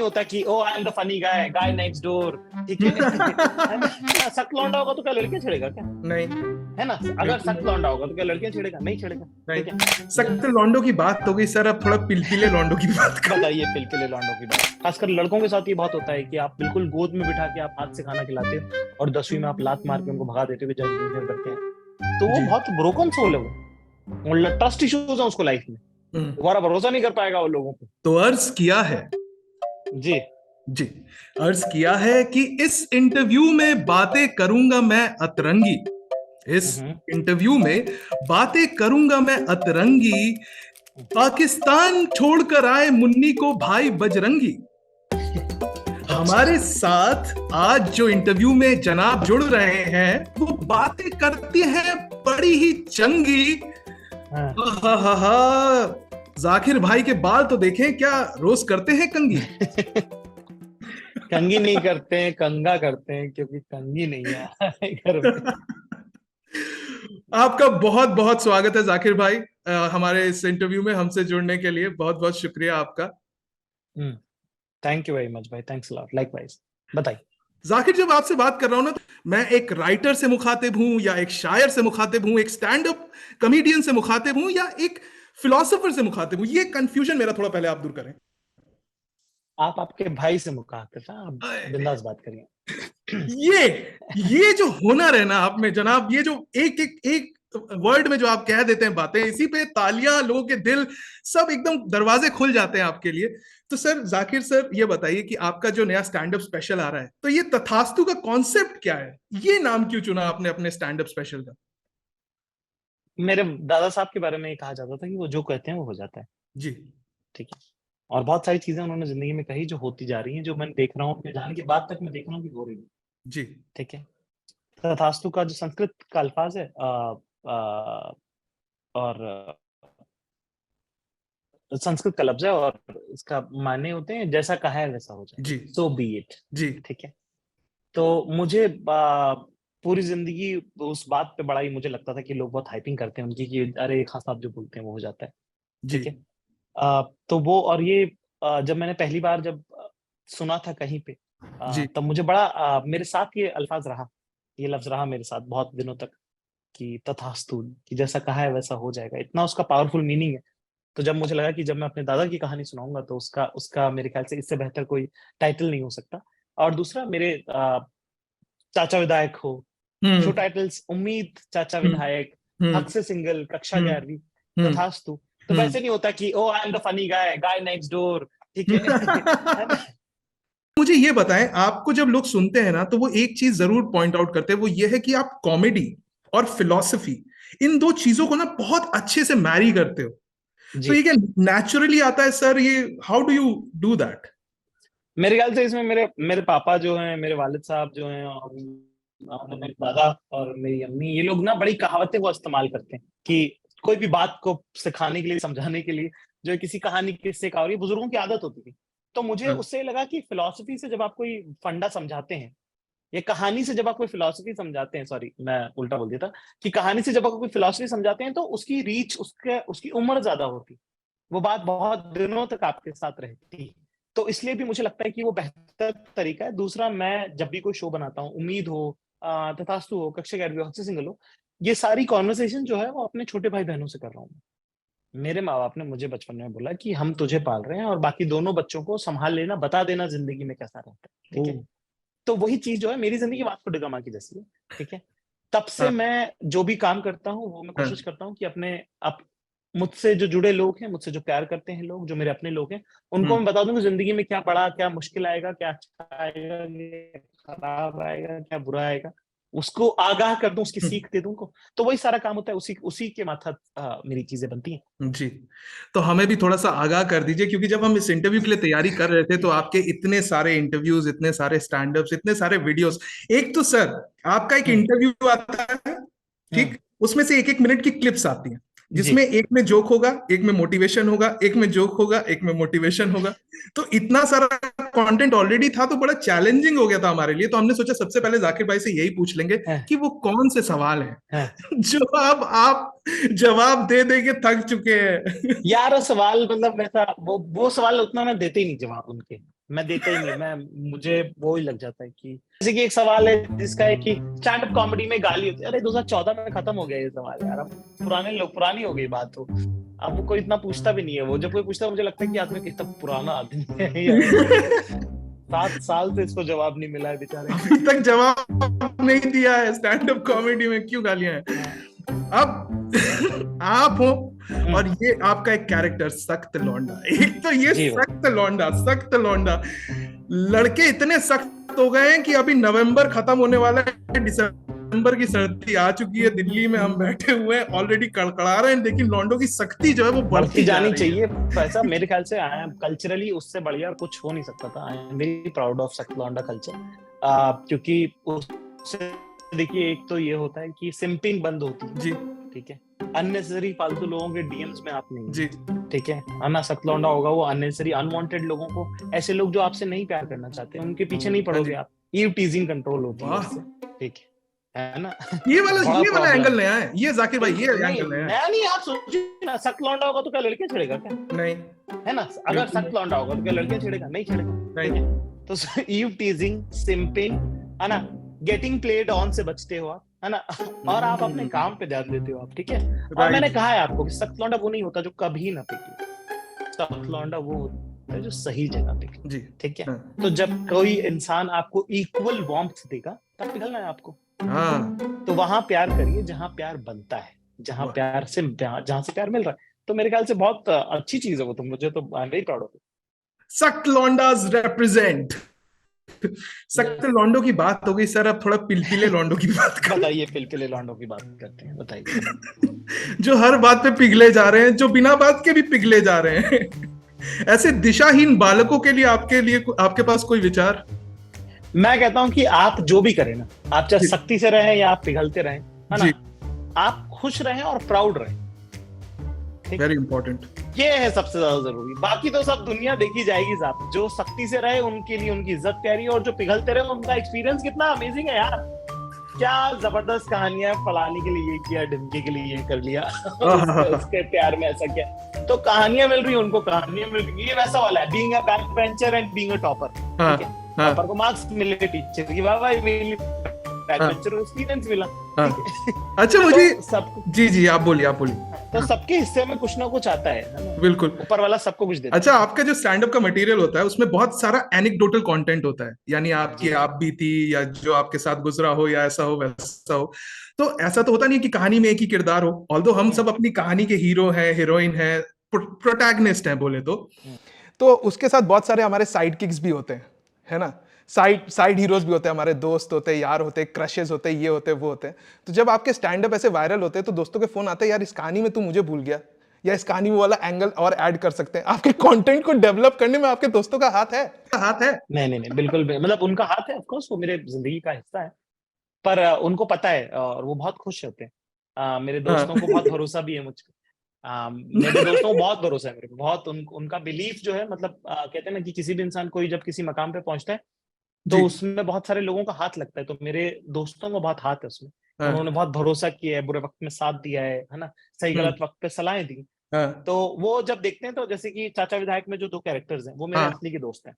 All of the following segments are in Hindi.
होता कि oh I am the funny guy, guy next door, ठीक है। सख्त लौंडा होगा तो क्या लड़कियां छेड़ेगा क्या? नहीं है ना? अगर सख्त लौंडा होगा तो क्या लड़कियां छेड़ेगा? नहीं छेड़ेगा, ठीक है। नहीं, सख्त लौंडों की बात हो गई सर, अब थोड़ा पिलपिले लौंडों की बात करो। बताइए पिलपिले लौंडों की बात। खासकर लड़कों के साथ ये बहुत होता है कि आप बिल्कुल गोद में बिठा के आप हाथ से खाना खिलाते हो और 10वीं में आप लात मार के उनको भगा देते हुए जज इंजीनियर करते हैं, तो वो जी। बहुत ब्रोकन सोल है। वो ट्रस्ट इश्यूज है उसको लाइफ में, दोबारा भरोसा नहीं कर पाएगा वो लोगों पे। तो अर्ज किया है जी जी, अर्ज किया है कि इस इंटरव्यू में बातें करूंगा मैं अतरंगी, इस इंटरव्यू में बातें करूंगा मैं अतरंगी, पाकिस्तान छोड़कर आए मुन्नी को भाई बजरंगी। हमारे साथ आज जो इंटरव्यू में जनाब जुड़ रहे हैं वो बातें करती हैं बड़ी ही चंगी। जाकिर भाई के बाल तो देखें, क्या रोज करते हैं कंगी? कंगी नहीं करते हैं, कंगा करते हैं, क्योंकि कंगी नहीं है घर में। आपका बहुत बहुत स्वागत है जाकिर भाई, हमारे इस इंटरव्यू में हमसे जुड़ने के लिए बहुत बहुत शुक्रिया आपका। थैंक यू वेरी मच भाई, थैंक्स अ लॉट, लाइकवाइज। बताइए जाकिर, जब आपसे बात कर रहा हूं ना, तो मैं एक राइटर से मुखातिब हूं या एक शायर से मुखातिब हूं, एक स्टैंड अप कॉमेडियन से मुखातिब हूं या एक फिलोसोफर से मुखातिब हूं, ये कंफ्यूजन मेरा थोड़ा पहले आप दूर करें। आप आपके भाई से मुखातिब हैं, आप बिंदास बात करिए। ये जो हुनर है ना आप में जनाब, ये जो एक एक एक वर्ड में जो आप कह देते हैं बातें, इसी पे तालियां, लोगों के दिल सब एकदम दरवाजे खुल जाते हैं आपके लिए। तो सर जाकिर सर, ये बताइए कि आपका जो नया स्टैंड अप स्पेशल आ रहा है, तो ये तथास्तु का कॉन्सेप्ट क्या है? ये नाम क्यों चुना आपने अपने स्टैंड अप स्पेशल का? मेरे दादा साहब के बारे में ये कहा जाता था कि वो जो कहते हैं वो हो जाता है। जी। ठीक है। और बहुत सारी चीजें उन्होंने जिंदगी में कही जो होती जा रही हैं, जो मैं देख रहा हूँ अपने जाने के बाद तक मैं देख रहा हूँ कि हो रही है। जी। ठीक है। तथास्तु का जो संस्कृत का अल्फाज है, और संस्कृत का लफ्ज है, और इसका मायने होते हैं जैसा कहा है वैसा हो जाए, जी। सो बी इट। जी। ठीक है। तो मुझे पूरी जिंदगी उस बात पे बड़ा ही मुझे लगता था कि लोग बहुत हाइपिंग करते हैं उनकी कि अरे खान साहब जो बोलते हैं वो हो जाता है। जी। ठीक है। तो वो, और ये जब मैंने पहली बार जब सुना था कहीं पे, जी। तब मुझे बड़ा मेरे साथ ये अल्फाज रहा, ये लफ्ज रहा मेरे साथ बहुत दिनों तक कि तथास्तु, कि जैसा कहा है वैसा हो जाएगा। इतना उसका पावरफुल मीनिंग है। तो जब मुझे लगा कि जब मैं अपने दादा की कहानी सुनाऊंगा तो उसका उसका मेरे ख्याल से इससे बेहतर कोई टाइटल नहीं हो सकता। और दूसरा, मेरे चाचा विधायक हो, शो टाइटल्स उम्मीद, चाचा विधायक, हक से सिंगल, कक्षा 11वीं, तथास्तु, तो वैसे नहीं होता कि oh I am the funny guy, guy next door, ठीक है। मुझे ये बताएं, आपको जब लोग सुनते हैं ना, तो वो एक चीज जरूर पॉइंट आउट करते हैं, वो ये है कि आप कॉमेडी और फिलॉसफी, इन दो चीजों को ना बहुत अच्छे से मैरी करते हो। तो ये क्या नेचुरली आता है सर? ये how do you do that? मेरे ख्याल से इसमें मेरे मेरे पापा जो हैं, मेरे वालिद साहब जो हैं, और मेरे दादा और मेरी अम्मी, ये लोग ना बड़ी कहावतें वो इस्तेमाल करते हैं कि कोई भी बात को सिखाने के लिए, समझाने के लिए, जो किसी कहानी, किस्से का, और ये बुजुर्गों की आदत होती थी। तो मुझे उससे लगा कि फिलॉसफी से जब आप कोई फंडा समझाते हैं, ये कहानी से जब आप कोई फिलॉसफी समझाते हैं, सॉरी मैं उल्टा बोल दिया था, कि कहानी से जब आप कोई फिलॉसफी समझाते हैं तो उसकी रीच, उसकी उम्र ज्यादा होती, वो बात बहुत दिनों तक आपके साथ रहती। तो इसलिए भी मुझे लगता है कि वो बेहतर तरीका है। दूसरा, मैं जब भी कोई शो बनाता हूँ, उम्मीद हो, तथास्तु हो, कक्षा 11वीं हो, हद से सिंगल हो, ये सारी कॉन्वर्सेशन जो है वो अपने छोटे भाई बहनों से कर रहा हूँ। मेरे माँ बाप ने मुझे बचपन में बोला कि हम तुझे पाल रहे हैं और बाकी दोनों बच्चों को संभाल लेना, बता देना जिंदगी में कैसा रहता है। ठीक है। तो वही चीज जो है मेरी जिंदगी वास्को डिगामा की जैसी है। ठीक है। तब से मैं जो भी काम करता हूँ वो मैं कोशिश करता हूँ कि मुझसे जो जुड़े लोग हैं, मुझसे जो प्यार करते हैं लोग, जो मेरे अपने लोग हैं, उनको मैं बता दूं कि जिंदगी में क्या बड़ा, क्या मुश्किल आएगा, क्या अच्छा आएगा, क्या खराब आएगा, क्या बुरा आएगा, उसको आगाह कर दूं, उसकी सीख दे दूं उनको। तो वही सारा काम होता है, उसी उसी के माथा मेरी चीजें बनती हैं। जी। तो हमें भी थोड़ा सा आगाह कर दीजिए, क्योंकि जब हम इस इंटरव्यू के लिए तैयारी कर रहे थे तो आपके इतने सारे इंटरव्यूज, इतने सारे स्टैंड अप्स, इतने सारे वीडियोस। एक तो सर आपका एक इंटरव्यू आता है, ठीक, उसमें से एक एक मिनट की क्लिप्स आती हैं, जिसमें एक में जोक होगा, एक में मोटिवेशन होगा, एक में जोक होगा, एक में मोटिवेशन होगा। तो इतना सारा कंटेंट ऑलरेडी था, तो बड़ा चैलेंजिंग हो गया था हमारे लिए। तो हमने सोचा सबसे पहले जाकिर भाई से यही पूछ लेंगे कि वो कौन से सवाल हैं जो अब आप जवाब दे दे के थक चुके हैं। यार सवाल मतलब वैसा, वो सवाल उतना मैं देते ही नहीं जवाब उनके। मैं देता ही नहीं, मैं मुझे वो ही लग जाता है कि जैसे कि एक सवाल है जिसका है कि स्टैंड अप कॉमेडी में गाली होती है। अरे 2014 में खत्म हो गया ये सवाल यार, अब पुराने लोग, पुरानी हो गई बात। हो अब कोई इतना पूछता भी नहीं है। वो जब कोई पूछता है मुझे लगता है कि आदमी कितना पुराना आदमी है यार। 7 साल से इसको जवाब नहीं मिला है बेचारे। अभी तक जवाब नहीं दिया है स्टैंड अप कॉमेडी में क्यों गालियां हैं। अब आप हो और ये आपका एक कैरेक्टर सख्त लौंडा। एक तो ये सख्त लौंडा लड़के इतने सख्त हो गए हैं कि अभी नवंबर खत्म होने वाला है, दिसंबर की सर्दी आ चुकी है, दिल्ली में हम बैठे हुए हैं ऑलरेडी कड़कड़ा रहे हैं, लेकिन लौंडों की सख्ती जो है वो बढ़ती जानी चाहिए। ऐसा मेरे ख्याल से आई एम कल्चरली उससे बढ़िया कुछ हो नहीं सकता था। I am very proud of सख्त लौंडा कल्चर, क्योंकि उससे देखिए एक तो ये होता है कि सिंपिंग बंद होती है जी, ठीक है, अननेसेसरी फालतू लोगों के डीएम्स में आप नहीं जी, ठीक है ना। सख्त लौंडा होगा वो अननेसेसरी अनवांटेड लोगों को, ऐसे लोग जो आपसे नहीं प्यार करना चाहते उनके पीछे नहीं पड़ोगे आप। ईव टीजिंग कंट्रोल होती है इससे, ठीक है ना। ये वाला एंगल नया है ये जाकिर भाई, ये एंगल नया नहीं। आप सोचिए ना, सख्त लौंडा होगा तो क्या लड़के छेड़ेगा क्या? नहीं है ना। अगर सख्त लौंडा होगा तो क्या लड़के छेड़ेगा? नहीं छेड़ेगा। नहीं। तो ईव टीजिंग, सिंपिंग, है ना, गेटिंग प्लेड ऑन से बचते हो आप, है ना। और आप अपने काम पे ध्यान देते हो आप, ठीक है। और मैंने कहा है आपको कि सख्त लौंडा वो नहीं होता जो कभी ना पिघले। सख्त लौंडा वो होता है जो सही जगह पिघले, ठीक है। तो जब कोई इंसान आपको इक्वल वार्मथ देगा तब पिघलना है आपको। तो वहां प्यार करिए जहां प्यार बनता है, जहां से प्यार मिल रहा है। तो मेरे ख्याल से बहुत अच्छी चीज है वो। तो मुझे तो I am very proud of it. सख्त लौंडास रिप्रेजेंट। सख्त लौंडों की बात हो गई सर, अब थोड़ा पिलपिले लौंडों की बात करते हैं। बताइए, पिलपिले लौंडों की बात करते हैं, बताइए। जो हर बात पे पिघले जा रहे हैं, जो बिना बात के भी पिघले जा रहे हैं। ऐसे दिशाहीन बालकों के लिए आपके पास कोई विचार? मैं कहता हूं कि आप जो भी करें ना, आप चाहे सख्ती से रहें या आप पिघलते रहें, है ना, आप खुश रहें और प्राउड रहें। Very important. ये है सबसे ज्यादा जरूरी। बाकी तो सब दुनिया देखी जाएगी साहब। जो सख्ती से रहे उनके लिए उनकी इज्जत प्यारी, और जो पिघलते रहे उनका एक्सपीरियंस कितना अमेजिंग है यार। क्या जबरदस्त कहानियां, फलाने के लिए ये किया, ढिमके के लिए ये कर लिया, उसके प्यार में ऐसा किया। तो कहानियां मिल रही, उनको कहानियां मिल रही। ये वैसा वाला है, being a back bencher and being a topper, ठीक है। टॉपर को मार्क्स मिले टीचर की, वाह वाह, बैक बेंचर को एक्सपीरियंस मिला। अच्छा मुझे सब जी आप बोलिए। तो सबके हिस्से में कुछ ना कुछ आता है, बिल्कुल। ऊपर वाला सबको कुछ देता है। अच्छा, आपका जो स्टैंड अप का मटेरियल होता है उसमें बहुत सारा एनेक्डोटल कंटेंट होता है, यानी आपकी आप बीती या जो आपके साथ गुजरा हो या ऐसा हो वैसा हो। तो ऐसा तो होता नहीं है कि कहानी में एक ही किरदार हो, ऑल्दो हम सब अपनी कहानी के हीरो हैं, हीरोइन है, प्रोटैगनिस्ट हैं बोले तो उसके साथ बहुत सारे हमारे साइड किक्स भी होते हैं, है ना। साइड हीरोज भी होते हैं, हमारे दोस्त होते हैं, यार होते हैं, क्रशेस होते हैं, ये होते हैं, वो होते हैं। तो जब आपके स्टैंड अप ऐसे वायरल होते हैं तो दोस्तों के फोन आते हैं, यार इस कहानी में तू मुझे भूल गया, या इस कहानी में वाला एंगल और ऐड कर सकते हैं। आपके कंटेंट को डेवलप करने में आपके दोस्तों का हाथ है? नहीं, बिल्कुल भी, मतलब उनका हाथ है, ऑफ कोर्स वो मेरे जिंदगी का हिस्सा है। पर उनको पता है और वो बहुत खुश होते हैं। मेरे दोस्तों को बहुत भरोसा भी है मुझ पे। मेरे दोस्तों को बहुत भरोसा है मेरे को, बहुत उनका बिलीफ जो है, मतलब कहते हैं ना कि किसी भी इंसान कोई जब किसी मकाम पे पहुंचता है तो उसमें बहुत सारे लोगों का हाथ लगता है। तो मेरे दोस्तों को बहुत हाथ है उसमें। उन्होंने बहुत भरोसा किया है, बुरे वक्त में साथ दिया है ना, सही गलत वक्त पे सलाहें दी। तो वो जब देखते हैं, तो जैसे कि चाचा विधायक में जो 2 कैरेक्टर्स हैं वो मेरे असली के दोस्त हैं।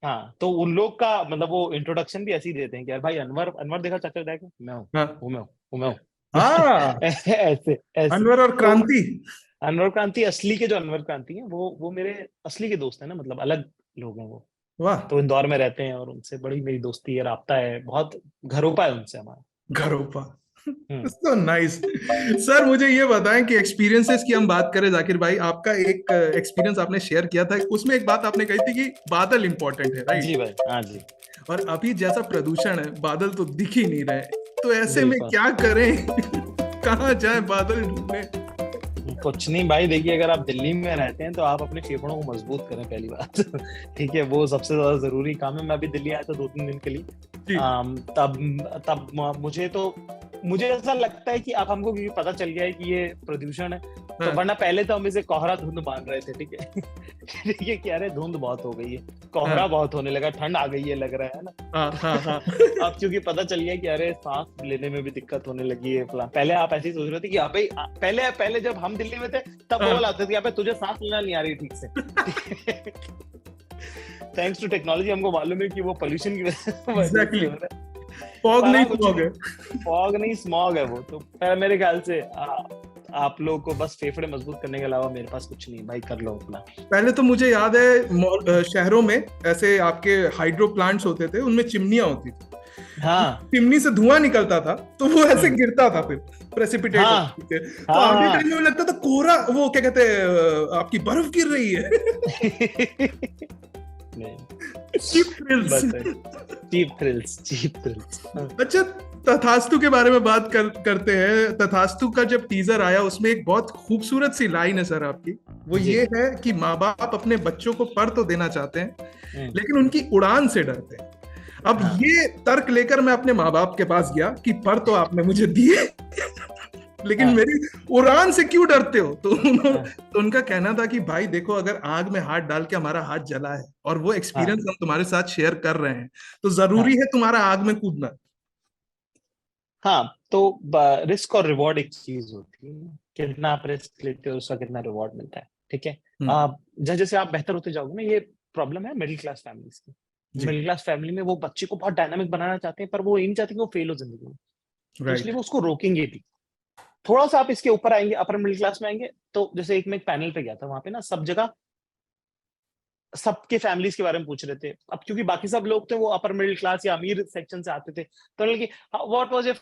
हाँ, तो उन लोग का मतलब वो इंट्रोडक्शन भी ऐसे ही देते हैं कि यार भाई अनवर देखा चाचा विधायक में? मैं हूँ। ऐसे अनवर और क्रांति असली के जो अनवर क्रांति है वो मेरे असली के दोस्त है ना, मतलब अलग लोग हैं वो। वाह। तो इंदौर में रहते हैं और उनसे बड़ी मेरी दोस्ती है, राब्ता है, बहुत घरोपा है उनसे हमारा। घरोपा। So nice. सर मुझे ये बताएं कि एक्सपीरियंसेस की हम बात करें, जाकिर भाई आपका एक एक्सपीरियंस आपने शेयर किया था, उसमें एक बात आपने कही थी कि बादल इंपॉर्टेंट है, राइट? जी भाई, हाँ जी। और अभी जैसा प्रदूषण है, बादल तो दिख ही नहीं रहे, तो ऐसे में क्या करें? कहाँ जाए बादल ढूंढने? कुछ नहीं भाई, देखिए अगर आप दिल्ली में रहते हैं तो आप अपने फेफड़ों को मजबूत करें, पहली बात। ठीक है, वो सबसे ज्यादा जरूरी काम है। मैं अभी दिल्ली आया था 2-3 दिन के लिए। तब मुझे ऐसा लगता है कि अब हमको क्योंकि पता चल गया है कि ये प्रदूषण है, तो वरना पहले तो हम इसे कोहरा धुंध मान रहे थे, ठीक है। ठीक है, क्या रहे, धुंध बहुत हो गई है, कोहरा बहुत होने लगा, ठंड आ गई है लग रहा है ना। अब क्योंकि पता चल गया कि अरे सांस लेने में भी दिक्कत होने लगी है। पहले आप ऐसे ही सोच रहे थे कि अबे पहले जब हम दिल्ली में थे तब बोल आते थे, अबे तुझे सांस लेना नहीं आ रही ठीक से। थैंक्स टू टेक्नोलॉजी हमको मालूम है कि वो पोल्यूशन की वजह से Exactly. फॉग नहीं, स्मॉग है। फॉग नहीं, स्मॉग है वो। तो मेरे ख्याल से आप लोगों को बस फेफड़े मजबूत करने के अलावा मेरे पास कुछ नहीं भाई, कर लो अपना। पहले तो मुझे याद है शहरों में ऐसे आपके हाइड्रो प्लांट्स होते थे, उनमें चिमनियां होती थी। हाँ, चिमनी से धुआं निकलता था तो वो ऐसे गिरता था, फिर प्रेसिपिटेट हाँ, होते थे। तो हाँ, आगे हाँ। टाइम में लगता था कोहरा, वो क्या कहते हैं, आपकी बर्फ गिर रही है। Cheap thrills। Cheap thrills. अच्छा, तथास्तु के बारे में बात करते हैं। तथास्तु का जब टीजर आया उसमें एक बहुत खूबसूरत सी लाइन है सर आपकी, वो जी। ये है कि माँ बाप अपने बच्चों को पर तो देना चाहते हैं लेकिन उनकी उड़ान से डरते हैं। अब हाँ। ये तर्क लेकर मैं अपने माँ बाप के पास गया कि पर तो आपने मुझे दिए लेकिन हाँ। मेरी उड़ान से क्यों डरते हो? तो हाँ। तो उनका कहना था कि भाई देखो, अगर आग में हाथ डाल के हमारा हाथ जला है और वो एक्सपीरियंस हम तुम्हारे साथ शेयर कर रहे हैं, तो जरूरी है तुम्हारा आग में कूदना। हाँ, तो रिस्क और रिवॉर्ड एक चीज होती है, कितना आप रिस्क लेते हो उसका कितना रिवॉर्ड मिलता है, ठीक है। जैसे जैसे आप बेहतर होते जाओगे ना, ये प्रॉब्लम है मिडिल क्लास फैमिलीज की। मिडिल क्लास फैमिली में वो बच्चे को बहुत डायनामिक बनाना चाहते हैं, पर वो ये नहीं चाहते कि वो फेल हो जिंदगी में, तो इसलिए वो उसको रोकेंगे भी। थोड़ा सा आप इसके ऊपर आएंगे, अपर मिडिल क्लास में आएंगे, तो जैसे एक मैं एक पैनल पे गया था, वहां पे ना सब जगह सबके फैमिलीज के बारे में पूछ रहे थे। अब क्योंकि बाकी सब लोग थे वो अपर मिडिल क्लास या अमीर सेक्शन से आते थे, तो what was your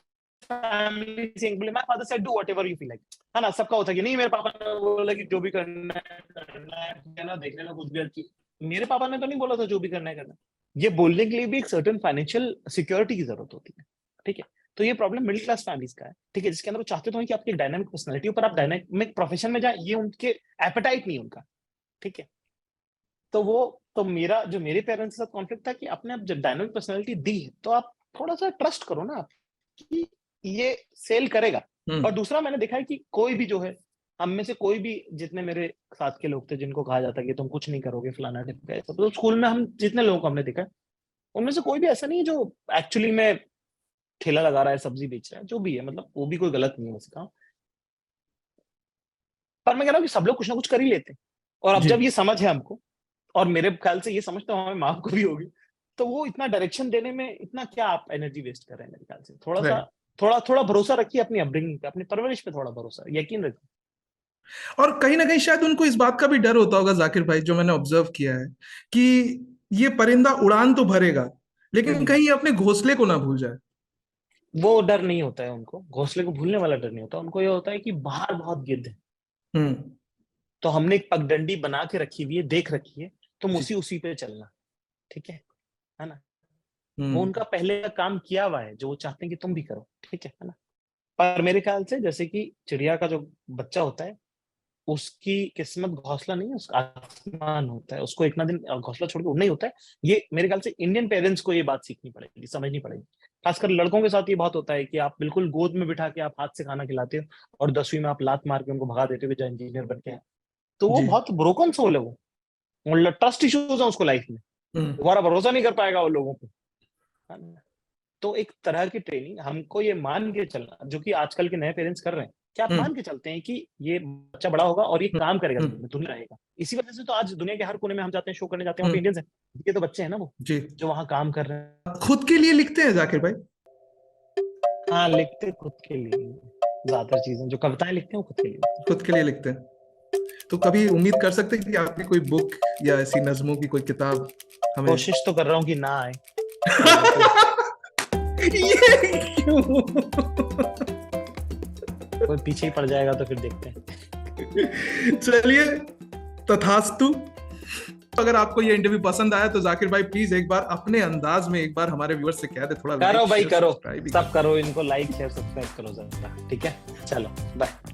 family saying, my father said do whatever you feel like, है ना। सबका होता है कि नहीं, मेरे पापा ने बोला कि जो भी करना है ना, देख लेना कुछ भी अच्छी। मेरे पापा ने तो नहीं बोला था जो भी करना है करना। ये बोलने के लिए भी एक सर्टेन फाइनेंशियल सिक्योरिटी की जरूरत होती है, ठीक है। तो ये प्रॉब्लम मिडिल क्लास फैमिलीज का है, ठीक है, जिसके अंदर वो चाहते तो हैं कि आपकी डायनामिक पर्सनालिटी पर आप डायनामिक प्रोफेशन में जाए, ये उनके एपेटाइट नहीं उनका, ठीक है। तो मेरा जो मेरे पेरेंट्स के साथ कॉन्फ्लिक्ट था कि आपने अब जब डायनामिक पर्सनालिटी दी है तो आप थोड़ा सा ट्रस्ट करो ना आप कि ये सेल करेगा। और दूसरा मैंने देखा है कि कोई भी जो है, हम में से कोई भी, जितने मेरे साथ के लोग थे जिनको कहा जाता है कि तुम कुछ नहीं करोगे फलाना टिप्पा, तो स्कूल में हम जितने लोगों को हमने देखा है, उनमें से कोई भी ऐसा नहीं है जो एक्चुअली में ठेला लगा रहा है, सब्जी बेच रहा है, जो भी है, मतलब वो भी कोई गलत नहीं है वैसे काम। पर मैं कह रहा हूँ कि सब लोग कुछ ना कुछ कर ही लेते हैं। और अब जब ये समझ है हमको, और मेरे ख्याल से ये समझ तो हमें माँ को भी होगी, तो वो इतना डायरेक्शन देने में इतना क्या आप एनर्जी वेस्ट कर रहे हैं। मेरे ख्याल से थोड़ा भरोसा रखिए अपनी अपब्रिंगिंग पे, अपनी परवरिश पे थोड़ा भरोसा, यकीन रखिए। और कहीं ना कहीं शायद उनको इस बात का भी डर होता होगा जाकिर भाई, जो मैंने ऑब्जर्व किया है कि ये परिंदा उड़ान तो भरेगा लेकिन कहीं अपने घोंसले को ना भूल जाए। वो डर नहीं होता है उनको, घोंसले को भूलने वाला डर नहीं होता उनको। ये होता है कि बाहर बहुत गिद्ध है, तो हमने एक पगडंडी बना के रखी हुई है, देख रखी है, तुम उसी पे चलना, ठीक है ना। वो उनका पहले का काम किया हुआ है जो वो चाहते हैं कि तुम भी करो, ठीक है ना। पर मेरे ख्याल से जैसे कि चिड़िया का जो बच्चा होता है, उसकी किस्मत घोंसला नहीं है, उसका आसमान होता है। उसको एक ना दिन घोंसला छोड़ के उड़ना ही होता है। ये मेरे ख्याल से इंडियन पेरेंट्स को ये बात सीखनी पड़ेगी, समझनी पड़ेगी। खासकर लड़कों के साथ ये बात होता है कि आप बिल्कुल गोद में बिठा के आप हाथ से खाना खिलाते हो, और 10वीं में आप लात मार के उनको भगा देते हो जो इंजीनियर बन के है। तो वो बहुत ब्रोकन सोल है, वो ट्रस्ट इश्यूज है उसको लाइफ में, दोबारा भरोसा नहीं कर पाएगा वो लोगों पे। तो एक तरह की ट्रेनिंग हमको ये मान के चलना, जो कि आजकल के नए पेरेंट्स कर रहे हैं, क्या आप मान के चलते हैं कि ये बच्चा बड़ा होगा और ये काम करेगा, दुनिया रहेगा। इसी वजह से तो आज दुनिया के हर कोने में हम जाते हैं, शो करने जाते हैं, वहाँ पे इंडियंस हैं, ये तो बच्चे हैं ना वो जो वहाँ काम कर रहे हैं। खुद के लिए लिखते हैं जाकिर भाई? हाँ, लिखते खुद के लिए, ज्यादातर चीजें जो कविताएं लिखते हैं वो खुद के लिए लिखते हैं। तो कभी उम्मीद कर सकते हैं कि आपकी कोई बुक या ऐसी नज़मों की कोई किताब हमें? कोशिश तो कर रहा हूँ कि ना आए। ये क्यों? कोई पीछे ही पड़ जाएगा तो फिर देखते हैं। चलिए, तथास्तु। अगर आपको ये इंटरव्यू पसंद आया तो जाकिर भाई प्लीज एक बार अपने अंदाज में एक बार हमारे व्यूअर्स से कह दे, थोड़ा करो भाई, करो, सब करो, इनको लाइक शेयर सब्सक्राइब करो जरा, ठीक है। चलो बाय।